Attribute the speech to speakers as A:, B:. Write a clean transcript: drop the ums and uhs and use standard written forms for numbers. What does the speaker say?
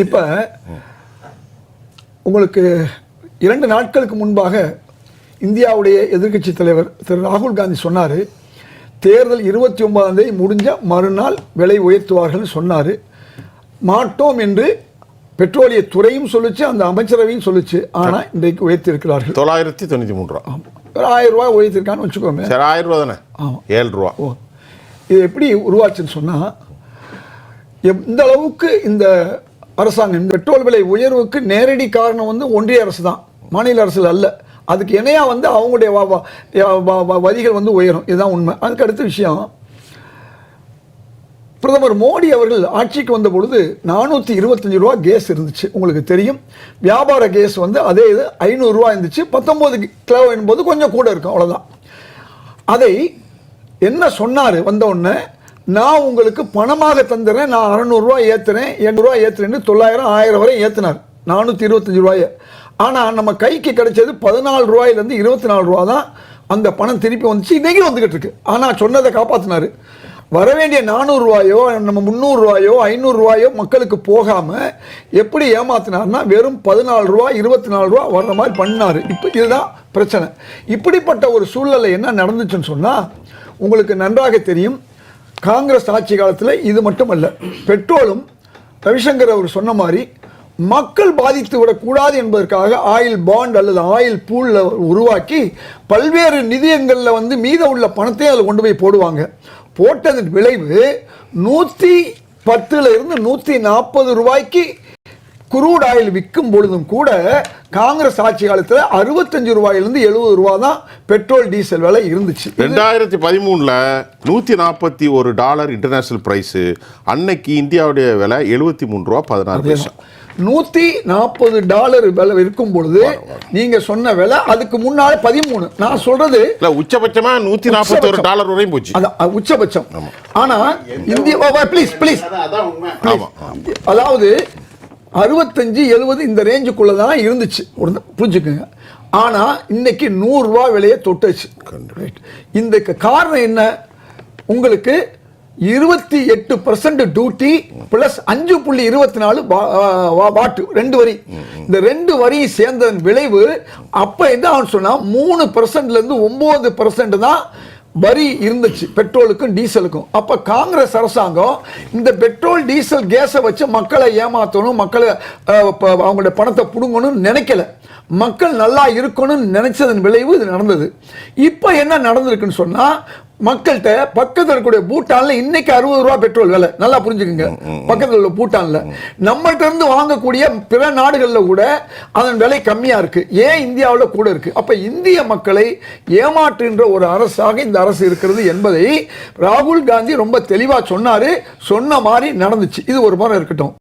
A: இப்போ உங்களுக்கு 2 நாட்களுக்கு முன்பாக இந்தியாவுடைய எதிர்க்கட்சி தலைவர் திரு ராகுல் காந்தி சொன்னார், தேர்தல் 29ஆம் தேதி முடிஞ்ச மறுநாள் விலை உயர்த்துவார்கள் சொன்னார். மாட்டோம் என்று பெட்ரோலிய துறையும் சொல்லிச்சு, அந்த அமைச்சரவையும் சொல்லிச்சு. ஆனால் இன்றைக்கு உயர்த்திருக்கிறார்கள்.
B: 993
A: 1000 ரூபாய் உயர்த்திருக்கான்னு வச்சுக்கோங்க.
B: 1000 ரூபா தானே? ஆமாம், 7 ரூபா.
A: இது எப்படி உருவாச்சுன்னு சொன்னால், எந்த அளவுக்கு இந்த அரசாங்கம் இந்த பெட்ரோல் விலை உயர்வுக்கு நேரடி காரணம் வந்து ஒன்றிய அரசு தான், மாநில அரசு அல்ல. அதுக்கு இணையாக வந்து அவங்களுடைய வரிகள் வந்து உயரும். இதுதான் உண்மை. அதுக்கு அடுத்த விஷயம், பிரதமர் மோடி அவர்கள் ஆட்சிக்கு வந்த பொழுது 425 ரூபா கேஸ் இருந்துச்சு, உங்களுக்கு தெரியும். வியாபார கேஸ் வந்து அதே இது 500 ரூபா இருந்துச்சு. 19 கிலோ என்பது கொஞ்சம் கூட இருக்கும், அவ்வளோதான். அதை என்ன சொன்னார் வந்த உடனே, நான் உங்களுக்கு பணமாக தந்துடுறேன், நான் 600 ரூபா ஏற்றுறேன், 800 ரூபா ஏற்றுறேன்னு 900 1000 வரை ஏற்றினார், 425 ரூபாயை. ஆனால் நம்ம கைக்கு கிடைச்சது 14 ரூபாயிலேருந்து 24 ரூபா தான். அந்த பணம் திருப்பி வந்துச்சு, இன்றைக்கி வந்துக்கிட்டு இருக்கு. ஆனால் சொன்னதை காப்பாற்றினார். வரவேண்டிய 400 ரூபாயோ நம்ம 300 ரூபாயோ 500 ரூபாயோ மக்களுக்கு போகாமல் எப்படி ஏமாத்தினார்னா, வெறும் 14 ரூபா 24 ரூபா வர்ற மாதிரி பண்ணார். இப்போ இதுதான் பிரச்சனை. இப்படிப்பட்ட ஒரு சூழ்நிலை என்ன நடந்துச்சுன்னு சொன்னால், உங்களுக்கு நன்றாக தெரியும். காங்கிரஸ் ஆட்சி காலத்தில் இது மட்டுமல்ல, பெட்ரோலும் ரவிசங்கர் அவர் சொன்ன மாதிரி மக்கள் பாதித்து விடக்கூடாது என்பதற்காக ஆயில் பாண்ட் அல்லது ஆயில் பூலில் உருவாக்கி பல்வேறு நிதியங்களில் வந்து மீத உள்ள பணத்தையும் அதில் கொண்டு போய் போடுவாங்க. போட்டதன் விளைவு 110 இருந்து 140 ரூபாய்க்கு குரூட் ஆயில் விற்கும் பொழுதும் கூட காங்கிரஸ் ஆட்சி காலத்தில் 65 ரூபாயிலிருந்து 70 ரூபா தான் பெட்ரோல் டீசல் விலை இருந்துச்சு.
B: 2013 $141 இன்டர்நேஷனல் பிரைஸ். அன்னைக்கு இந்தியாவுடைய விலை 73 ரூபா 16 பைசா.
A: $140 விலை இருக்கும் பொழுது நீங்க சொன்ன விலை அதுக்கு முன்னாலே 13. நான் சொல்றது
B: உச்சபட்சமா $141 வரையும் போச்சு,
A: உச்சபட்சம். ஆனா இந்தியா ப்ளீஸ் அதாவது 65 70 இந்த ரேஞ்சுக்குள்ள தான் இருந்துச்சு, புரிஞ்சுக்குங்க. ஆனா இன்னைக்கு 100 ரூபா விலையை தொட்டுச்சு. இந்த காரணம் என்ன? உங்களுக்கு 28% டியூட்டி பிளஸ் 5.24 வாட்டு 2 வரி. இந்த 2 வரி சேர்ந்ததன் விளைவு அப்ப என்ன அவன் சொன்னா 3%லேருந்து 9% தான் வரி இருந்துச்சு பெட்ரோலுக்கும் டீசலுக்கும். அப்ப காங்கிரஸ் அரசாங்கம் இந்த பெட்ரோல் டீசல் கேஸை வச்சு மக்களை ஏமாற்றணும், மக்களை அவங்களுடைய பணத்தை புடுங்கணும்னு நினைக்கல. மக்கள் நல்லா இருக்கணும்னு நினைச்சதன் விளைவு இது நடந்தது. இப்போ என்ன நடந்திருக்குன்னு சொன்னா, மக்கள்கிட்ட பக்கத்தில் இருக்கக்கூடிய பூட்டான்ல இன்னைக்கு 60 ரூபா பெட்ரோல் விலை, நல்லா புரிஞ்சுக்குங்க. பக்கத்தில் உள்ள பூட்டான்ல நம்மள்ட்ட இருந்து வாங்கக்கூடிய பிற நாடுகளில் கூட அதன் விலை கம்மியா இருக்கு. ஏன் இந்தியாவில் கூட இருக்கு? அப்ப இந்திய மக்களை ஏமாற்றுகின்ற ஒரு அரசாக இந்த அரசு இருக்கிறது என்பதை ராகுல் காந்தி ரொம்ப தெளிவா சொன்னாரு. சொன்ன மாதிரி நடந்துச்சு. இது ஒரு முறை இருக்கட்டும்.